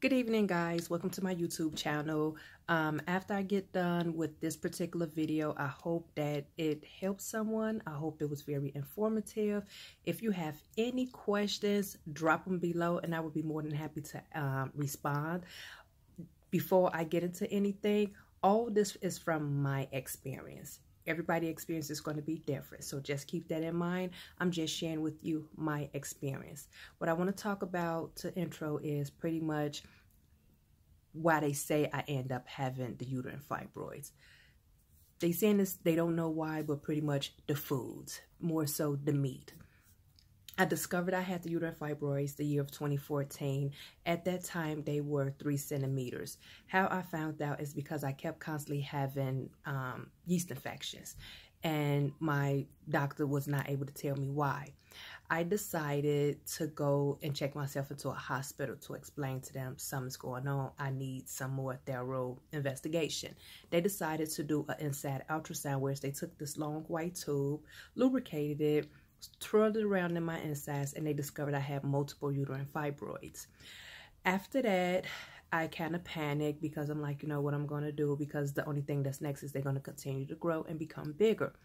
Good evening, guys. Welcome to my YouTube channel. After I get done with this particular video, I hope that it helps someone. I hope it was very informative. If you have any questions, drop them below and I will be more than happy to respond. Before I get into anything, all this is from my experience. Everybody's experience is going to be different, so just keep that in mind. I'm just sharing with you my experience. What I want to talk about to intro is pretty much why they say I end up having the uterine fibroids. They saying this, they don't know why, but pretty much the foods, more so the meat. I discovered I had the uterine fibroids the year of 2014. At that time, they were 3 centimeters. How I found out is because I kept constantly having yeast infections, and my doctor was not able to tell me why. I decided to go and check myself into a hospital to explain to them something's going on. I need some more thorough investigation. They decided to do an inside ultrasound, where they took this long white tube, lubricated it, twirled it around in my insides, and they discovered I had multiple uterine fibroids. After that, I kind of panicked because I'm like, you know what I'm going to do, because the only thing that's next is they're going to continue to grow and become bigger.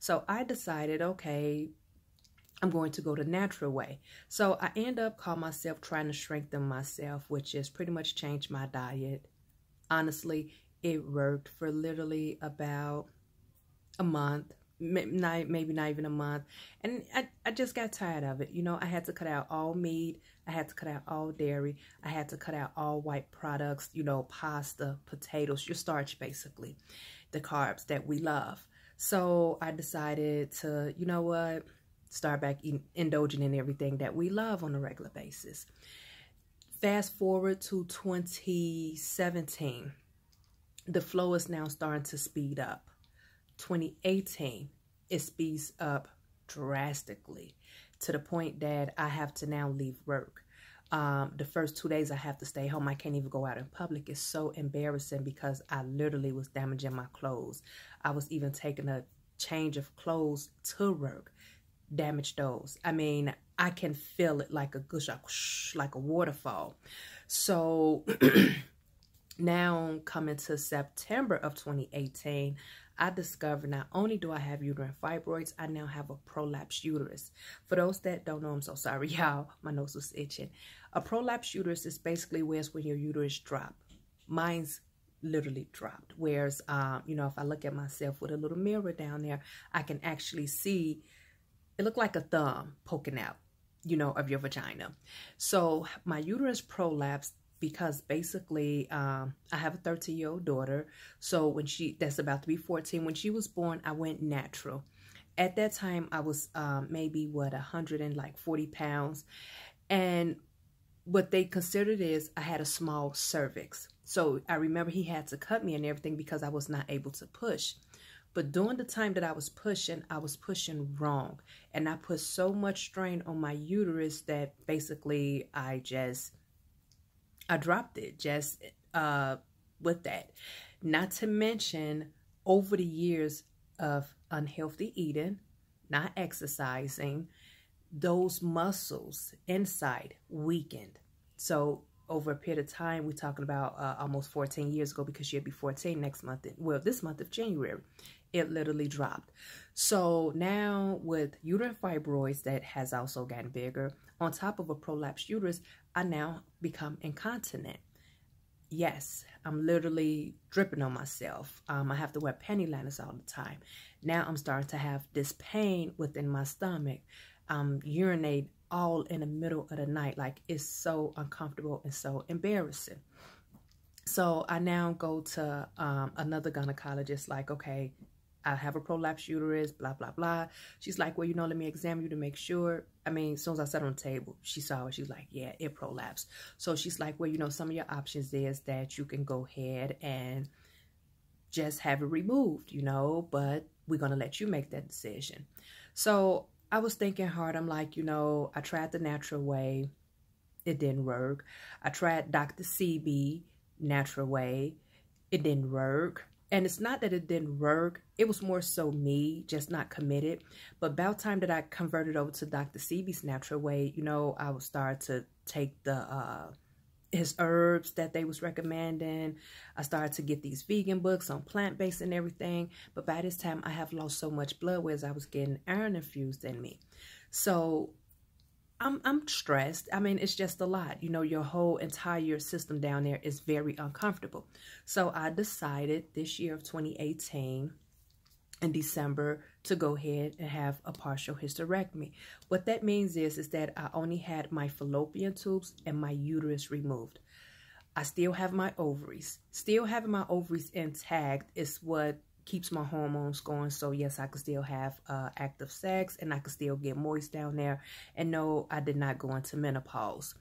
So I decided, okay, I'm going to go the natural way. So I end up calling myself trying to strengthen myself, which is pretty much change my diet. Honestly, it worked for literally about a month. Maybe not even a month, and I just got tired of it. You know, I had to cut out all meat, I had to cut out all dairy, I had to cut out all white products, you know, pasta, potatoes, your starch, basically, the carbs that we love. So I decided to, you know what, start back indulging in everything that we love on a regular basis. Fast forward to 2017, the flow is now starting to speed up. 2018, it speeds up drastically to the point that I have to now leave work. The first 2 days I have to stay home. I can't even go out in public. It's so embarrassing because I literally was damaging my clothes. I was even taking a change of clothes to work, damaged those. I mean, I can feel it like a gush, like a waterfall. So now coming to September of 2018, I discovered not only do I have uterine fibroids, I now have a prolapsed uterus. For those that don't know, I'm so sorry, y'all. My nose was itching. A prolapsed uterus is basically where it's when your uterus dropped. Mine's literally dropped. Whereas, you know, if I look at myself with a little mirror down there, I can actually see it look like a thumb poking out, you know, of your vagina. So my uterus prolapsed because basically I have a 13-year-old daughter. So when that's about to be 14, when she was born, I went natural. At that time, I was maybe, 140 pounds. And what they considered is I had a small cervix. So I remember he had to cut me and everything because I was not able to push. But during the time that I was pushing wrong. And I put so much strain on my uterus that basically I dropped it just with that. Not to mention, over the years of unhealthy eating, not exercising, those muscles inside weakened. So over a period of time, we're talking about almost 14 years ago, because she'll be 14 next month. Well, this month of January, it literally dropped. So now with uterine fibroids that has also gotten bigger, on top of a prolapsed uterus, I now become incontinent. Yes, I'm literally dripping on myself. I have to wear panty liners all the time. Now I'm starting to have this pain within my stomach. Urinate all in the middle of the night. Like, it's so uncomfortable and so embarrassing. So I now go to another gynecologist, like, okay, I have a prolapsed uterus, blah, blah, blah. She's like, well, you know, let me examine you to make sure. I mean, as soon as I sat on the table, she saw it. She's like, yeah, it prolapsed. So she's like, well, you know, some of your options is that you can go ahead and just have it removed, you know, but we're going to let you make that decision. So I was thinking hard. I'm like, you know, I tried the natural way. It didn't work. I tried Dr. CB, natural way. It didn't work. And it's not that it didn't work. It was more so me just not committed. But about time that I converted over to Dr. CB's natural way, you know, I would start to take the his herbs that they was recommending. I started to get these vegan books on plant-based and everything. But by this time, I have lost so much blood, whereas I was getting iron infused in me. So I'm stressed. I mean, it's just a lot. You know, your whole entire system down there is very uncomfortable. So I decided this year of 2018 in December to go ahead and have a partial hysterectomy. What that means is that I only had my fallopian tubes and my uterus removed. I still have my ovaries. Still having my ovaries intact is what keeps my hormones going. So yes, I could still have active sex and I could still get moist down there. And no, I did not go into menopause.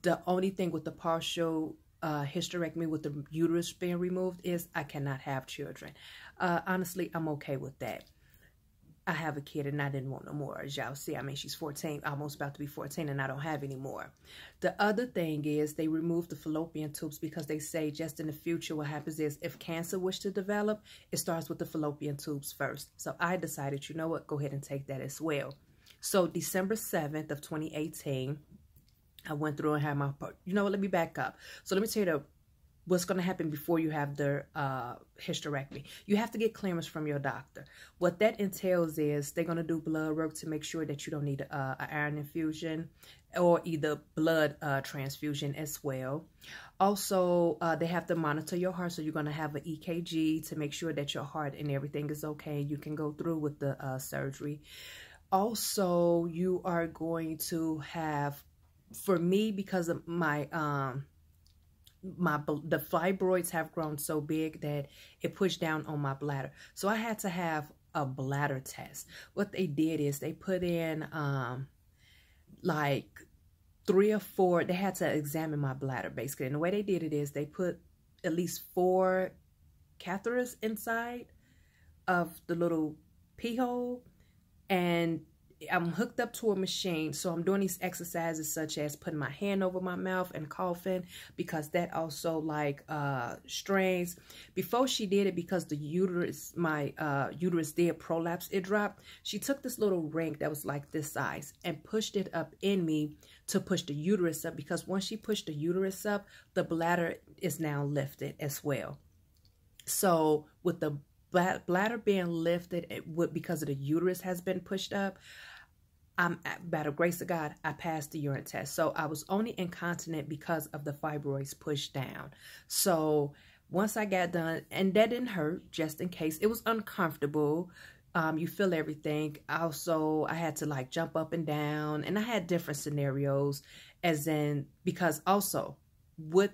The only thing with the partial hysterectomy with the uterus being removed is I cannot have children. Honestly, I'm okay with that. I have a kid and I didn't want no more. As y'all see, I mean, she's 14, almost about to be 14, and I don't have any more. The other thing is they removed the fallopian tubes because they say just in the future what happens is if cancer wish to develop, it starts with the fallopian tubes first. So I decided, you know what, go ahead and take that as well. So December 7th of 2018, I went through and had my, you know what, let me back up. So let me tell you what's going to happen before you have the hysterectomy. You have to get clearance from your doctor. What that entails is they're going to do blood work to make sure that you don't need an iron infusion or either blood transfusion as well. Also, they have to monitor your heart. So you're going to have an EKG to make sure that your heart and everything is okay. You can go through with the surgery. Also, you are going to have, for me, because of my the fibroids have grown so big that it pushed down on my bladder. So I had to have a bladder test. What they did is they put in like 3 or 4, they had to examine my bladder basically. And the way they did it is they put at least 4 catheters inside of the little pee hole, and I'm hooked up to a machine. So I'm doing these exercises such as putting my hand over my mouth and coughing, because that also like strains. Before she did it, because the uterus, my uterus did prolapse, it dropped. She took this little ring that was like this size and pushed it up in me to push the uterus up, because once she pushed the uterus up, the bladder is now lifted as well. So with the bladder being lifted, because of the uterus has been pushed up, by the grace of God, I passed the urine test. So I was only incontinent because of the fibroids pushed down. So once I got done, and that didn't hurt, just in case. It was uncomfortable. You feel everything. Also, I had to like jump up and down, and I had different scenarios, as in, because also with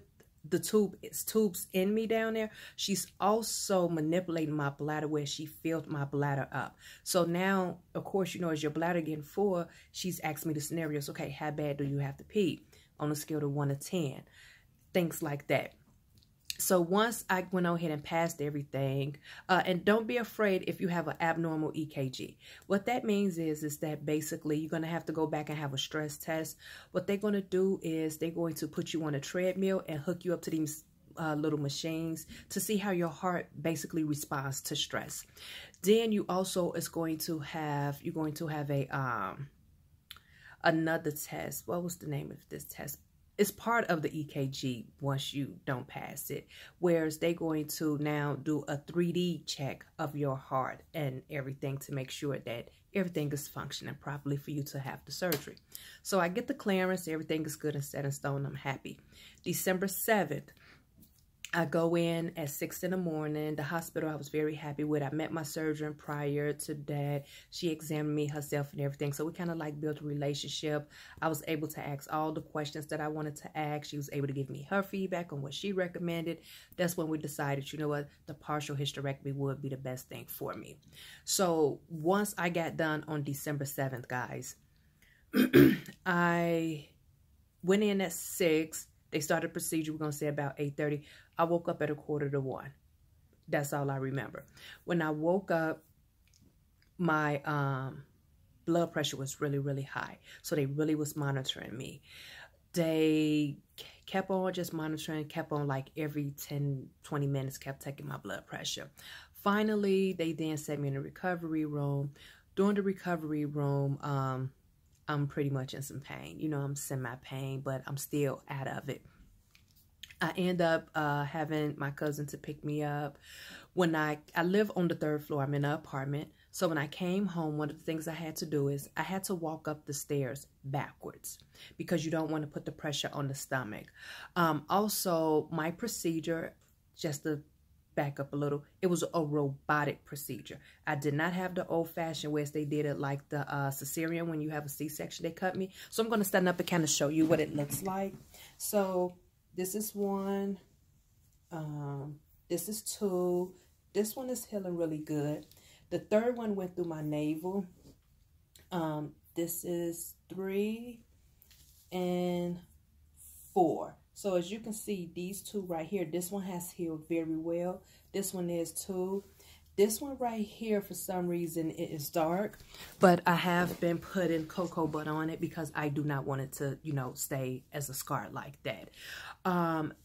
the tubes in me down there, she's also manipulating my bladder where she filled my bladder up. So now, of course, you know, as your bladder getting full, she's asking me the scenarios. Okay, how bad do you have to pee on a scale of 1 to 10? Things like that. So once I went ahead and passed everything, and don't be afraid if you have an abnormal EKG. What that means is that basically you're going to have to go back and have a stress test. What they're going to do is they're going to put you on a treadmill and hook you up to these little machines to see how your heart basically responds to stress. Then you also is going to have, you're going to have a another test. What was the name of this test? It's part of the EKG once you don't pass it, whereas they're going to now do a 3D check of your heart and everything to make sure that everything is functioning properly for you to have the surgery. So I get the clearance, everything is good and set in stone, I'm happy. December 7th, I go in at 6 in the morning. The hospital I was very happy with. I met my surgeon prior to that. She examined me herself and everything. So we kind of like built a relationship. I was able to ask all the questions that I wanted to ask. She was able to give me her feedback on what she recommended. That's when we decided, you know what, the partial hysterectomy would be the best thing for me. So once I got done on December 7th, guys, I went in at 6. They started the procedure, we're going to say about 8:30. I woke up at 1:45. That's all I remember. When I woke up, my blood pressure was really, really high. So they really was monitoring me. They kept on just monitoring, kept on like every 10, 20 minutes, kept taking my blood pressure. Finally, they then set me in the recovery room. During the recovery room, I'm pretty much in some pain. You know, I'm semi-pain, but I'm still out of it. I end up having my cousin to pick me up. When I live on the 3rd floor, I'm in an apartment. So when I came home, one of the things I had to do is I had to walk up the stairs backwards because you don't want to put the pressure on the stomach. Also, my procedure, just to back up a little, it was a robotic procedure. I did not have the old-fashioned ways they did it like the cesarean when you have a C-section, they cut me. So I'm going to stand up and kind of show you what it looks like. So this is one. This is 2. This one is healing really good. The 3rd one went through my navel. This is 3 and 4. So as you can see, these 2 right here, this one has healed very well. This one is too. This one right here, for some reason, it is dark, but I have been putting cocoa butter on it because I do not want it to, you know, stay as a scar like that.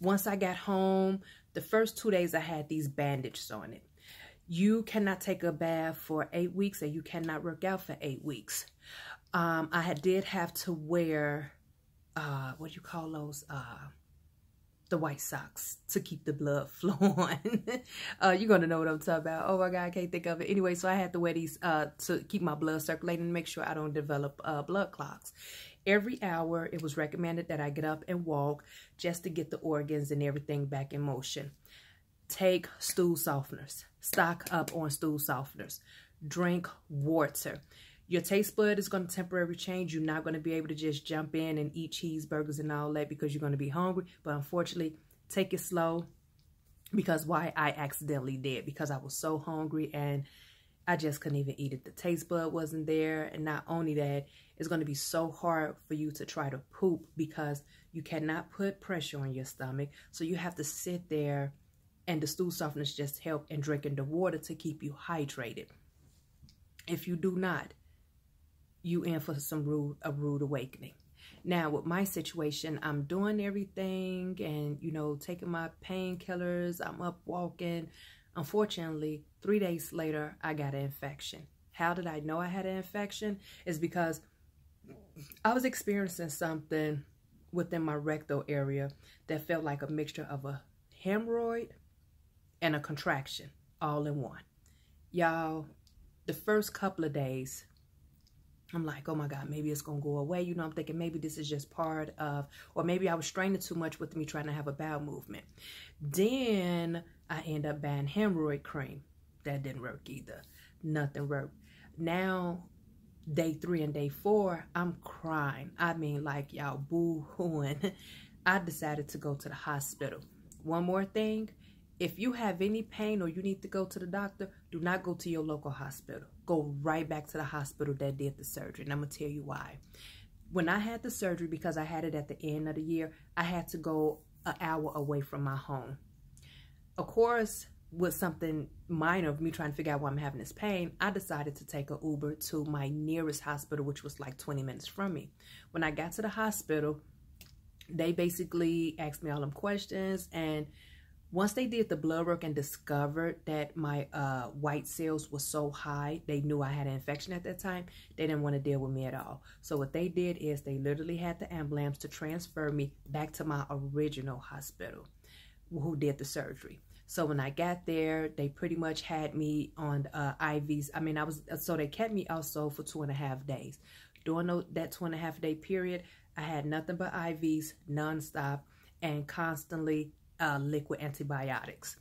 Once I got home, the first 2 days I had these bandages on it. You cannot take a bath for 8 weeks and you cannot work out for 8 weeks. I did have to wear, what do you call those? The white socks to keep the blood flowing. You're going to know what I'm talking about. Oh my God, I can't think of it. Anyway, so I had to wear these to keep my blood circulating and make sure I don't develop blood clots. Every hour, it was recommended that I get up and walk just to get the organs and everything back in motion. Take stool softeners. Stock up on stool softeners. Drink water. Your taste bud is going to temporarily change. You're not going to be able to just jump in and eat cheeseburgers and all that because you're going to be hungry. But unfortunately, take it slow, because why I accidentally did, because I was so hungry and I just couldn't even eat it. The taste bud wasn't there. And not only that, it's going to be so hard for you to try to poop because you cannot put pressure on your stomach. So you have to sit there, and the stool softeners just help, and drinking the water to keep you hydrated. If you do not, you in for a rude awakening. Now, with my situation, I'm doing everything and, you know, taking my painkillers. I'm up walking. Unfortunately, 3 days later, I got an infection. How did I know I had an infection? It's because I was experiencing something within my rectal area that felt like a mixture of a hemorrhoid and a contraction all in one. Y'all, the first couple of days, I'm like, oh my God, maybe it's going to go away. You know, I'm thinking maybe this is just part of, or maybe I was straining too much with me trying to have a bowel movement. Then I end up buying hemorrhoid cream. That didn't work either. Nothing worked. Now, day 3 and day 4, I'm crying. I mean, like, y'all boo-hooing. I decided to go to the hospital. One more thing. If you have any pain or you need to go to the doctor, do not go to your local hospital. Go right back to the hospital that did the surgery. And I'm going to tell you why. When I had the surgery, because I had it at the end of the year, I had to go an hour away from my home. Of course, with something minor of me trying to figure out why I'm having this pain, I decided to take an Uber to my nearest hospital, which was like 20 minutes from me. When I got to the hospital, they basically asked me all them questions, and once they did the blood work and discovered that my white cells were so high, they knew I had an infection at that time. They didn't want to deal with me at all. So what they did is they literally had the ambulance to transfer me back to my original hospital who did the surgery. So when I got there, they pretty much had me on IVs. I mean, so they kept me also for 2.5 days. During that 2.5 day period, I had nothing but IVs nonstop and constantly liquid antibiotics.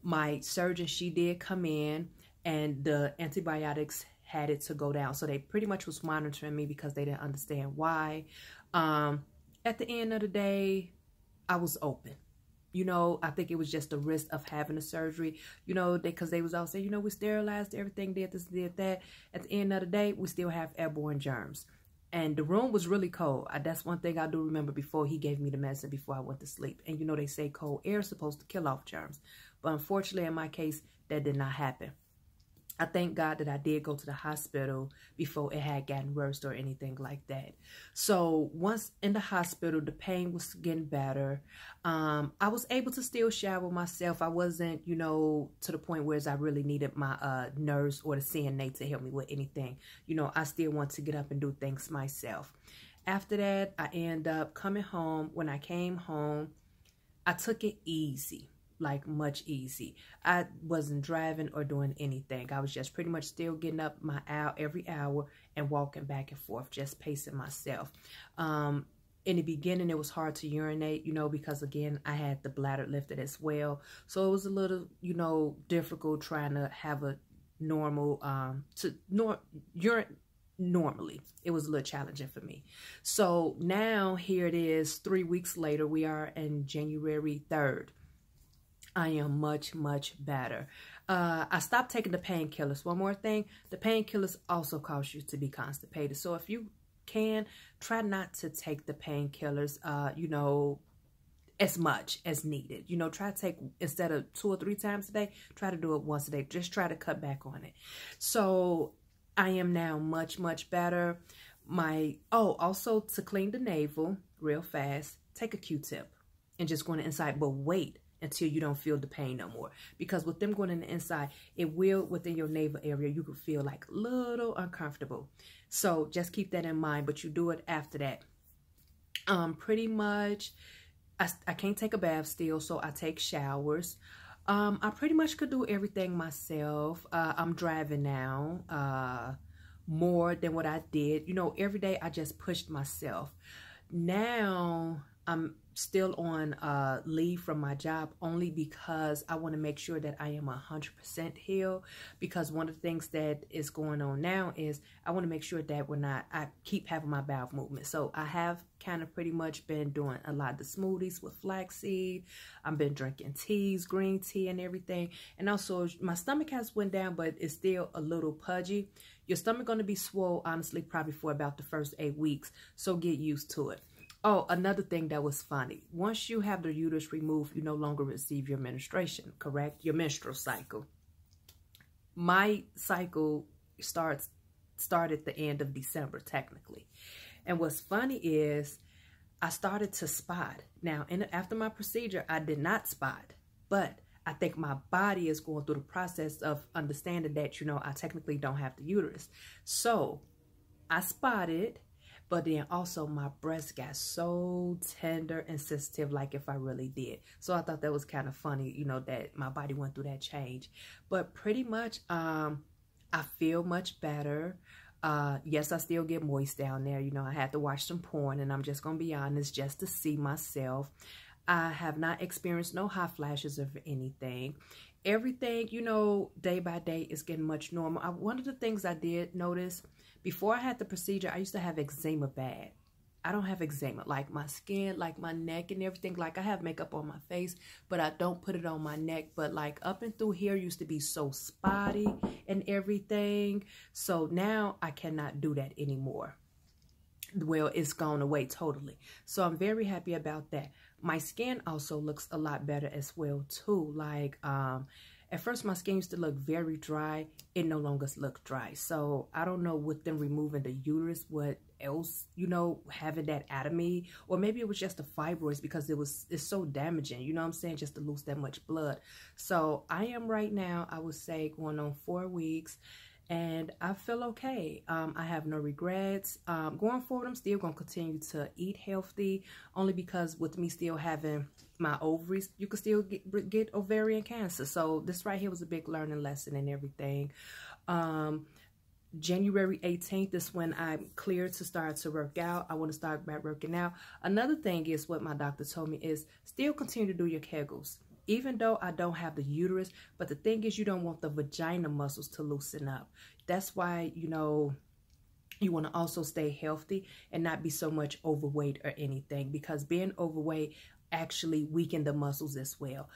My surgeon, she did come in, and the antibiotics had it to go down. So they pretty much was monitoring me because they didn't understand why. At the end of the day, I was open. You know, I think it was just the risk of having a surgery, you know, because they was all saying, you know, we sterilized everything, did this, did that. At the end of the day, we still have airborne germs. And the room was really cold. That's one thing I do remember before he gave me the medicine before I went to sleep. And you know, they say cold air is supposed to kill off germs. But unfortunately, in my case, that did not happen. I thank God that I did go to the hospital before it had gotten worse or anything like that. So once in the hospital, the pain was getting better. I was able to still shower myself. I wasn't, you know, to the point where I really needed my nurse or the CNA to help me with anything. You know, I still want to get up and do things myself. After that, I end up coming home. When I came home, I took it easy, like much easy. I wasn't driving or doing anything. I was just pretty much still getting up my every hour and walking back and forth, just pacing myself. In the beginning, it was hard to urinate, you know, because again, I had the bladder lifted as well. So it was a little, you know, difficult trying to have a normal, urine normally. It was a little challenging for me. So now here it is, 3 weeks later, we are in January 3rd. I am much, much better. I stopped taking the painkillers. One more thing, the painkillers also cause you to be constipated. So if you can, try not to take the painkillers, you know, as much as needed. You know, try to take, instead of 2 or 3 times a day, try to do it once a day. Just try to cut back on it. So I am now much, much better. Also to clean the navel real fast, take a Q-tip and just go on the inside, but wait until you don't feel the pain no more. Because with them going in the inside, it will, within your navel area, you could feel like a little uncomfortable. So just keep that in mind, but you do it after that. Pretty much, I can't take a bath still, so I take showers. I pretty much could do everything myself. I'm driving now, more than what I did. You know, every day I just pushed myself. Now I'm still on leave from my job only because I want to make sure that I am 100% healed, because one of the things that is going on now is I want to make sure that I keep having my bowel movement. So I have kind of pretty much been doing a lot of the smoothies with flaxseed. I've been drinking teas, green tea and everything. And also my stomach has went down, but it's still a little pudgy. Your stomach going to be swole, honestly, probably for about the first 8 weeks. So get used to it. Oh, another thing that was funny. Once you have the uterus removed, you no longer receive your menstruation, correct? Your menstrual cycle. My cycle started the end of December, technically. And what's funny is I started to spot. Now, after my procedure, I did not spot. But I think my body is going through the process of understanding that, you know, I technically don't have the uterus. So I spotted. But then also my breast got so tender and sensitive, like if I really did. So I thought that was kind of funny, you know, that my body went through that change. But pretty much, I feel much better. Yes, I still get moist down there. You know, I had to watch some porn, and I'm just going to be honest, just to see myself. I have not experienced no hot flashes of anything. Everything, you know, day by day is getting much normal. One of the things I did notice, before I had the procedure, I used to have eczema bad. I don't have eczema. Like my skin, like my neck and everything. Like I have makeup on my face, but I don't put it on my neck. But like up and through here used to be so spotty and everything. So now I cannot do that anymore. Well, it's gone away totally. So I'm very happy about that. My skin also looks a lot better as well too. Like at first my skin used to look very dry. It no longer looks dry. So I don't know, with them removing the uterus, what else, you know, having that out of me, or maybe it was just the fibroids, because it's so damaging, you know what I'm saying, just to lose that much blood. So I am right now, I would say, going on 4 weeks. And I feel okay. I have no regrets. Going forward, I'm still going to continue to eat healthy, only because with me still having my ovaries, you can still get ovarian cancer. So this right here was a big learning lesson and everything. January 18th is when I'm cleared to start to work out. I want to start back working out. Another thing is what my doctor told me is still continue to do your Kegels. Even though I don't have the uterus, but the thing is, you don't want the vagina muscles to loosen up. That's why, you know, you want to also stay healthy and not be so much overweight or anything, because being overweight actually weaken the muscles as well.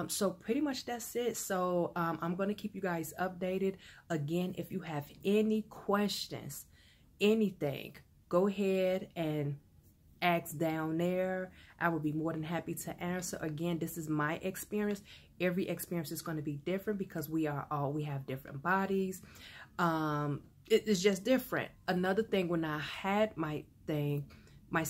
So pretty much that's it. So I'm going to keep you guys updated. Again, if you have any questions, anything, go ahead and ask down there. I will be more than happy to answer. Again, this is my experience. Every experience is going to be different, because we have different bodies. It's just different. Another thing, when I had my thing, my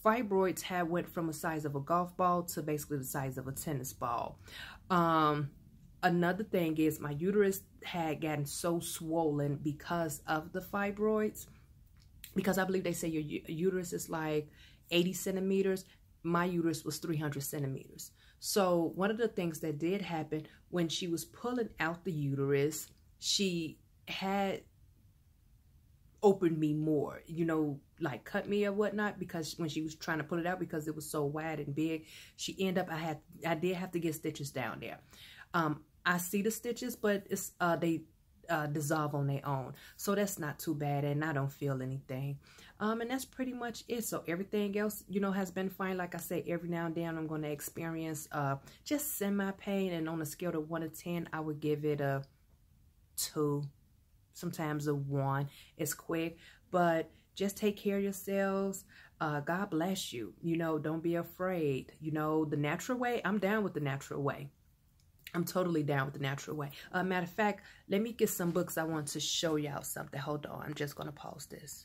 fibroids went from the size of a golf ball to basically the size of a tennis ball. Another thing is my uterus had gotten so swollen because of the fibroids. Because I believe they say your uterus is like 80 centimeters. my uterus was 300 centimeters. So one of the things that did happen when she was pulling out the uterus, she had opened me more, you know, like cut me or whatnot, because when she was trying to pull it out, because it was so wide and big, she ended up, I did have to get stitches down there. I see the stitches, but it's they dissolve on their own, so that's not too bad, and I don't feel anything. And that's pretty much it. So everything else, you know, has been fine. Like I say, every now and then I'm going to experience just semi-pain, and on a scale of 1 to 10, I would give it a 2, sometimes a 1. It's quick, but just take care of yourselves. God bless you. You know, don't be afraid. You know, the natural way, I'm down with the natural way. I'm totally down with the natural way. Matter of fact, let me get some books. I want to show y'all something. Hold on. I'm just going to pause this.